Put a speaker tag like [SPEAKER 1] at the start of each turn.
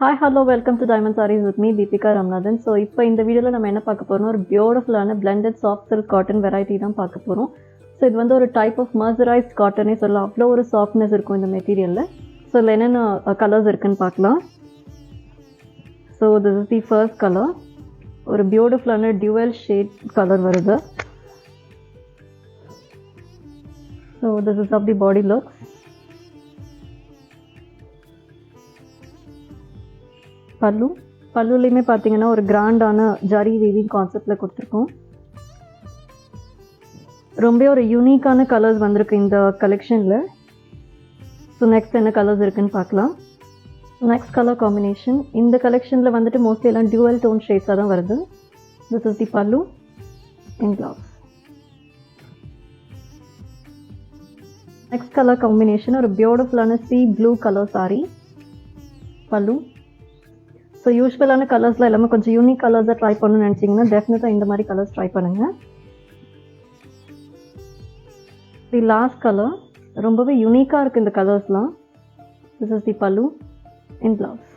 [SPEAKER 1] Hi hello welcome to diamond saris with me Deepika Ramnathan. So இப்போ இந்த வீடியோவில் நம்ம என்ன பார்க்க போகிறோம், ஒரு பியூட்டிஃபுல்லான blended soft silk cotton variety தான் பார்க்க போகிறோம். ஸோ இது வந்து ஒரு டைப் ஆஃப் மர்சரைஸ்ட் காட்டனே சொல்லலாம். அவ்வளோ ஒரு சாஃப்ட்னஸ் இருக்கும் இந்த மெட்டீரியலில். ஸோ இதில் என்னென்ன கலர்ஸ் இருக்குன்னு பார்க்கலாம். So this is the first colour. ஒரு பியூட்டிஃபுல்லான டியூவல் ஷேட் கலர் வருது. So this is of the body looks. பல்லுலையுமே பார்த்தீங்கன்னா ஒரு கிராண்டான ஜரி வீவிங் கான்செப்டில் கொடுத்துருக்கோம். ரொம்ப ஒரு யூனிக்கான கலர்ஸ் வந்திருக்கு இந்த கலெக்ஷனில். ஸோ நெக்ஸ்ட் என்ன கலர்ஸ் இருக்குன்னு பார்க்கலாம். நெக்ஸ்ட் கலர் காம்பினேஷன் இந்த கலெக்ஷனில் வந்துட்டு மோஸ்ட்லி எல்லாம் டியூவல் டோன் ஷேட்ஸாக தான் வருது. திஸ் இஸ் தி பல்லு and blouse. Next colour combination ஒரு பியூட்டிஃபுல்லான சீ ப்ளூ கலர் சாரி. பல்லு. ஸோ யூஸ்வலான கலர்ஸில் எல்லாமே கொஞ்சம் யூனிக் கலர்ஸை ட்ரை பண்ணணும்னு நினச்சிங்கன்னா டெஃபினட்டாக இந்த மாதிரி கலர்ஸ் ட்ரை பண்ணுங்கள். தி லாஸ்ட் கலர் ரொம்பவே யூனிக்காக இருக்குது இந்த கலர்ஸ்லாம். திஸ் இஸ் தி பல்லு அண்ட் பிளவுஸ்.